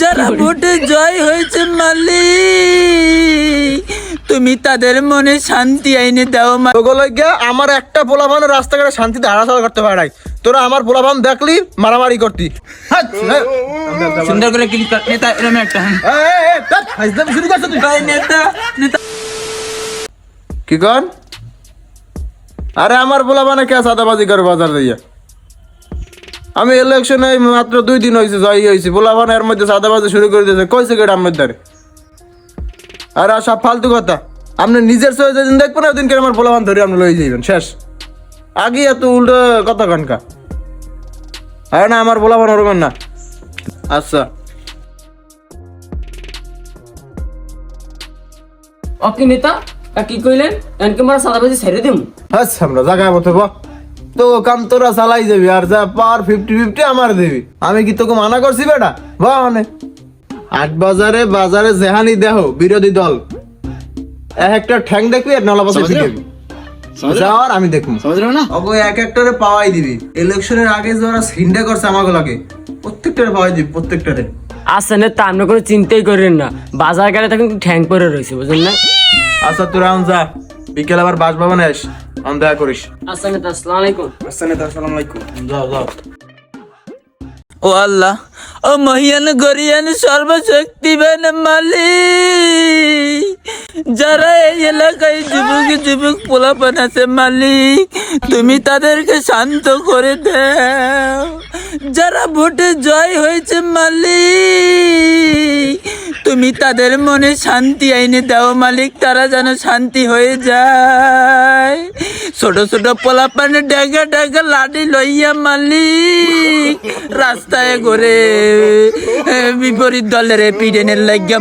যারা ভোটে জয় হয়েছে মালিক, তুমি তাদের মনে শান্তি আইনে দাও ওগুলোকে আমার একটা পোলাপান রাস্তাঘাটে শান্তিতে হারাশাল করতে পারে নাই। তোরা আমার পোলাপান দেখলি মারামারি করতি। সুন্দর করে ক্লিক কর নেতা, এরকম একটা শুরু করছো তুই? ভাই নেতা নেতা কি কর? আরে আমার পোলাপানে কে সাদাবাজি করে বাজার দিয়ে? আমি ইলেকশনে মাত্র 2 দিন হয়েছে জয়ী হয়েছি, পোলাপান এর মধ্যে সাদাবাজি শুরু করে দিয়েছে। কইছে কেটা আমার দ্বারে? আরে সব ফালতু কথা। আপনি নিজের চোখে যেদিন দেখবেন ওদিনকে আমার পোলাপান ধরে আপনি লই যাইবেন, শেষ। আগে এত উল্টো কথা কানকা। আরে না, আমার পোলাপান ওরকম না। আচ্ছা ওকে নেতা কি কইলেন? এনকে মারা সাদাবাজি ছেড়ে দিম? আচ্ছা, আমরা জায়গায় মতো তো কাম তোরা চালাই যাবি, আর যা পাওয়ার 50-50 আমার দিবি। আমি কি তোকে মানা করছি বেটা? বা মানে 8 বাজারে যেহানি দেহ বিরোধী দল এক একটা ঠ্যাং দেখবি আর নলা পাশে দিবি, আর আমি দেখবো ওগো এক একটারে পাওয়াই দিবি। ইলেকশনের আগে যারা সিন্ডা করছে আমাগুলোকে প্রত্যেকটারে পাওয়াই দিবি, প্রত্যেকটারে। আচ্ছা নেতা, আপনি কোনো চিন্তাই করেন না, বাজার গেলে তখন ঠ্যাং পরে রয়েছে, বুঝলেন না? আচ্ছা তোরা এখন যা, বিকেল আবার বাসভবনে আস, আমি দেখা করিস। আচ্ছা নেতা, আসসালামু আলাইকুম। আচ্ছা নেতা, আসসালামু আলাইকুম। যাও যাও। ও আল্লাহ, ও মহিয়ান গরিয়ান সর্বশক্তিবান মালিক, যারা এই এলাকায় যুবক পোলাপান আছে মালিক, তুমি তাদেরকে শান্ত করে দাও। যারা ভোটে জয় হয়েছে মালিক, তুমি তাদের মনে শান্তি আইনে দাও মালিক, তারা যেন শান্তি হয়ে যায়। ছোট ছোট পোলাপানে ডাগা ডাগা লাঠি লইয়া মালিক রাস্তায় ঘুরে বিপরীত দলের পিডেনের লাগিয়া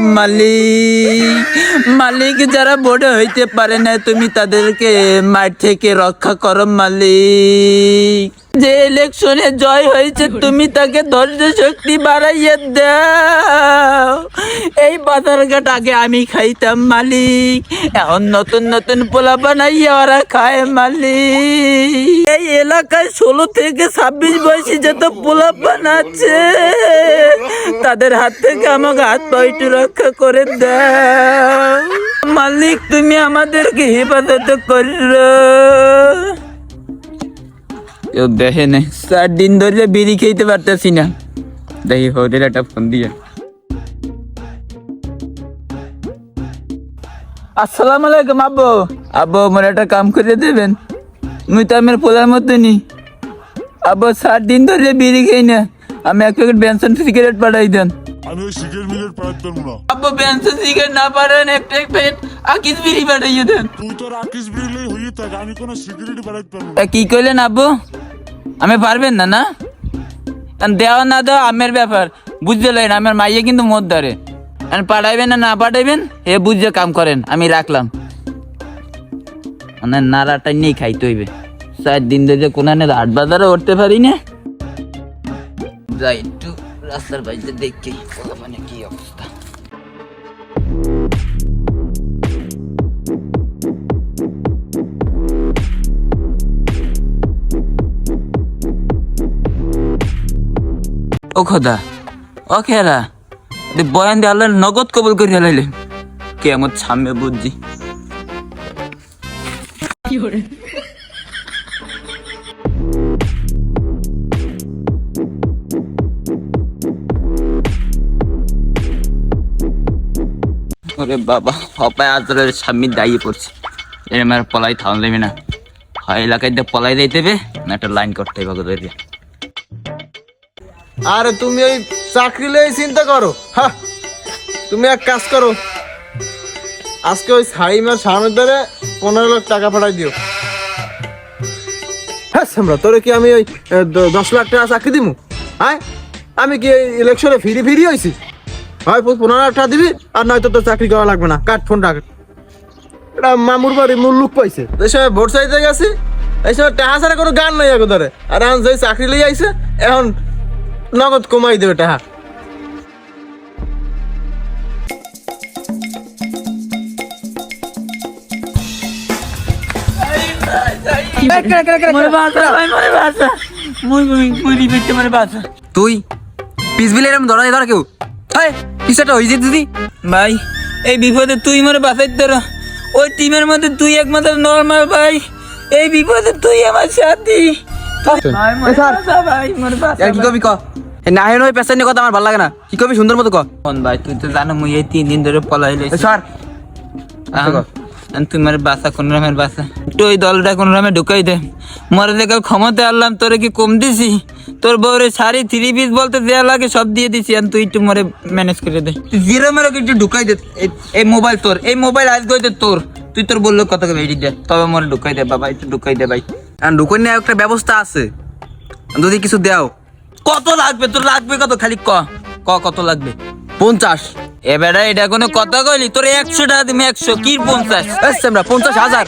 মালিক যারা ভোটে হইতে পারে না, তুমি তাদেরকে মাঠ থেকে রক্ষা করো মালিক। যে ইলেকশনে জয় হয়েছে তুমি তাকে ধৈর্য শক্তি বাড়াইয়া দাও। এই বাজারঘাট আগে আমি খাইতাম মালিক, এখন নতুন নতুন পোলা বানাইয়া ওরা খায় মালিক। এই এলাকায় 16 থেকে 26 বয়সী যত পোলা বানাচ্ছে তাদের হাত থেকে আমাকে হাত পা একটু রক্ষা করে দাও মালিক, তুমি আমাদেরকে হেফাজত করো। কেউ দেখে নেই, 4 দিন ধরে বিড়ি খেতে পারতেছি না। দেখি হোটেল একটা ফোন দিয়ে। আসসালামু আলাইকুম আব্বু। আব্বু আমার একটা কাম করে দেবেন? মুই তো আমার পোলার মতো নি আব্বু, 4 দিন ধরে বিড়ি খাই না, আমি 1 প্যাকেট বেনসন সিগারেট পাঠাই দেন। আমি ওই সিগারেট মিগারেট পাঠাতে পারবো না। আব্বু বেনসন সিগারেট না পারেন 1 প্যাকেট আকিস বিড়ি পাঠাইয়ে দেন। তুই তো রাকেশ বিড়লে হয়ে থাক, আমি কোনো সিগারেট পাঠাতে পারবো না। কি কইলেন আব্বু? আমি পারবেন না? না দেওয়া না দেওয়া আমের ব্যাপার, বুঝতে লাগেন। আমার মাইয়ে কিন্তু মদ ধরে, পাঠাইবেন না না পাঠাইবেন এ বুঝে কাম করেন। আমি রাখলাম, মানে নাড়াটা নিয়ে খাইতে হইবে। 4 দিন ধরে কোনা 8 বাজারে উঠতে পারি না। যাই একটু রাস্তার বাইরে দেখি মানে কি অবস্থা। ও খোদা, ও খেলা বয়ান দিয়ে আল্লাহ নগদ কবুল করে লাইলেন। কেমন সামনে বুঝছি। ওরে বাবা, হপায় আজরের স্বামী দাঁড়িয়ে পড়ছে। এর আমার পলাই থাউন দেবে না, হয় এলাকায় দিয়ে পলাই দিতে হবে না একটা লাইন করতে হবে। আরে তুমি ওই চাকরি লই চিন্তা করো। হ্যাঁ, তুমি এক কাজ করো, আজকে ওই সাইমের সামনের ধরে 15 লাখ টাকা পাঠাই দিও। হ্যাঁ আমরা তোরে কি আমি ওই 10 লাখ টাকা চাকরি দিমু? হ্যাঁ, আমি কি ইলেকশনে ফিরি হয়েছি? হয় 15 লাখ টাকা দিবি, আর নয়তো তোর চাকরি করা লাগবে না। কাট ফোন টাকা। এটা মামুর বাড়ি মূল লোক পাইছে, এই সময় ভোট চাইতে গেছি, এই সময় টাকা ছাড়া কোনো গান নাই এখন ধরে। আর এখন যে চাকরি লই আইছে এখন নগদ কমাই দেবে টাকা। তুই পিস বিলে এরকম ধরা ধর কেউ কিছুটা হয়েছে দিদি ভাই এই বিপদে তুই মরে বাঁচাইতে তোর ওই টিমের মধ্যে তুই একমাত্র নর্মাল ভাই এই বিপদে তুই আমার সাথী ভাই মরে বাঁচা, ভাই মরে বাঁচা, কি কবি ক না হেন ওই পেছানি কথা আমার ভালো লাগে না কি কবি সুন্দর মতো ক কোন ভাই তুই তো জানো মুই এই 3 দিন ধরে পলাই লইছি স্যার তুই মারে বাসা কোন রকমের বাসা একটু ওই দলটা কোন রকমে ঢুকাই দে মরে দেখে ক্ষমতা আনলাম তোরে কি কম দিছি তোর বউরে শাড়ি 3 পিস বলতে দেয়া লাগে সব দিয়ে দিছি আর তুই একটু মরে ম্যানেজ করে দে জিরো মেরে একটু ঢুকাই দে এই মোবাইল তোর এই মোবাইল আজ গইতে তোর তুই তোর বললো কত বেরিয়ে দে তবে মরে ঢুকাই দে বাবা একটু ঢুকাই দে ভাই আর ঢুকন নিয়ে একটা ব্যবস্থা আছে যদি কিছু দাও কত লাগবে তোর লাগবে কত খালি ক কত লাগবে 50 এবারে এটা কোনো কথা কইলি তোর 100 টাকা দিমে 100 কি 50 আমরা 50,000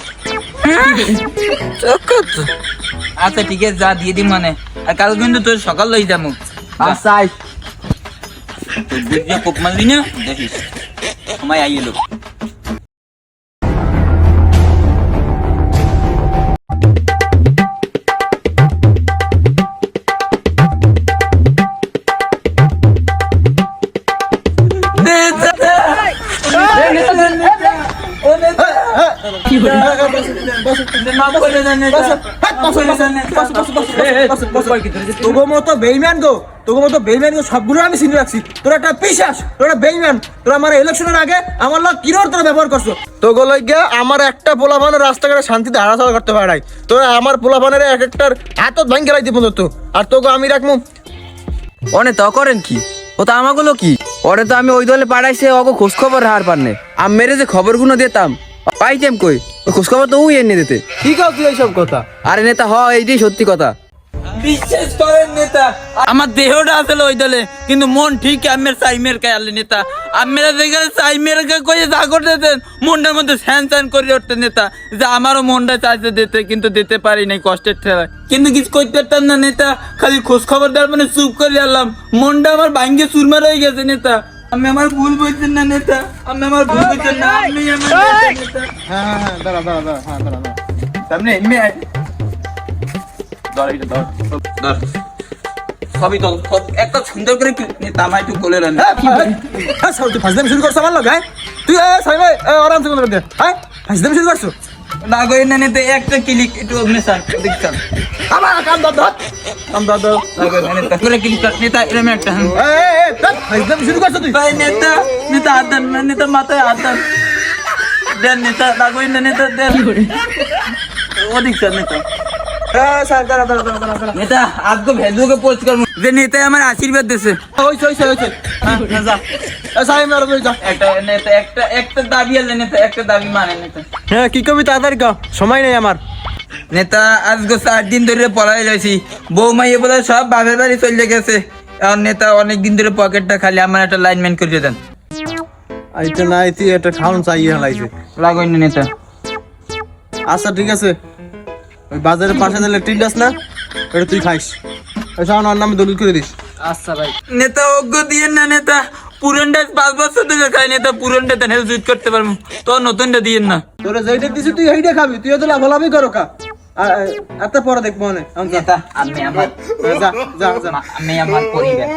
আচ্ছা ঠিক আছে যা দিয়ে দিম মানে আর কাল কিন্তু তোর সকাল লই যাবো আচ্ছা তোর বুঝিয়ে কোপ মারলি না দেখিস সময় আইয়ে লোক তোগো মতো বেইমান গো সবগুলো আমি চিনে রাখছি তোরা একটা পিশাচ তোরা বেইমান তোরা আমার ইলেকশনের আগে আমার লোক কিরোর তোরা ব্যবহার করছো তো গো গিয়া আমার একটা পোলাপানের রাস্তাঘাটে শান্তিতে হারাচাল করতে পারে নাই তোরা আমার পোলাপানের এক একটার হাতত ভাঙ গেলাই দিব তো আর তোকে আমি রাখবো অনে তো করেন কি ও তো আমাগুলো কি ওরে তো আমি ওই দলে পাঠাইছে ওকে খোঁজ খবর হার পারনে আমি মেরে যে খবরগুলো দিতাম পাইতাম কই ওই খোঁজ খবর তো ওই এনে দিতে ঠিক আছে তুই এইসব কথা আরে নেতা হ এইটাই সত্যি কথা বিশ্বাস করেন নেতা আমার দেহটা আসলে ওই দলে কিন্তু মন ঠিক আমের সাইমের কে আলে নেতা আমেরা দেখে সাইমের কে কইয়ে যা করতে দেন মনটার মধ্যে স্যান স্যান করে উঠতে নেতা যে আমারও মনটা চাইছে দিতে কিন্তু দিতে পারি নাই কষ্টের ঠেলায় কিন্তু কিছু করতে পারতাম না নেতা খালি খোঁজ খবর দেওয়ার মানে চুপ করে আনলাম মনটা আমার ভাঙ্গে চুরমার হয়ে গেছে নেতা আমি আমার ভুল বুঝছেন না নেতা আমি আমার ভুল বুঝছেন না আমি আমার নেতা হ্যাঁ দাঁড়া সামনে এমনি সবই তো একটা সুন্দর করে তামাই একটু কোলে রান তুই ফাজদামি শুরু করছো আমার লোক হ্যাঁ তুই সাইমে আরামসে করে দে হ্যাঁ ফাজদামি শুরু করছো না গো না নিতে একটা ক্লিক একটু অগ্নিসান দেখতাম আমার কাম দাদ না গো নেতা করে ক্লিক নেতা এরকম একটা ফাজদামি শুরু করছো তুই ভাই নেতা আদান নেতা মাথায় আদান দেন নেতা না গো নেতা দেন ও দেখতাম নেতা নেতা আজকে ভেজুকে পোস্ট করবো যে নেতা আমার আশীর্বাদ দিছে হইছে সাইমে আর যা একটা দাবি আলে নেতা একটা দাবি মানে নেতা হ্যাঁ কি কবি তাড়াতাড়ি ক সময় নেই আমার নেতা আজকে 4 দিন ধরে পলাই যাইছি বৌমা এ বলে সব বাপের বাড়ি চলে গেছে আর নেতা অনেক দিন ধরে পকেটটা খালি আমার একটা লাইনম্যান করে দেন আইতে না আইতে একটা খাউন চাইয়ে লাইছে লাগই না নেতা আচ্ছা ঠিক আছে ওই বাজারের পাশে যে লেট্রিন আছে না এটা তুই খাইস ওই সাউন্ড ওর নামে দলিল করে দিস আচ্ছা ভাই নেতা অজ্ঞ দিয়ে না নেতা পুরনটা 5 বছর থেকে খাই নেতা পুরনটা তেন হেল্প করতে পারবো তো নতুনটা দিয়ে না তোরে যেইটা দিছি তুই এইটা খাবি তুই তো লাভালাভি করো কা এত পরে দেখবো না নেতা আমি আমার যা আমি আমার পরিবার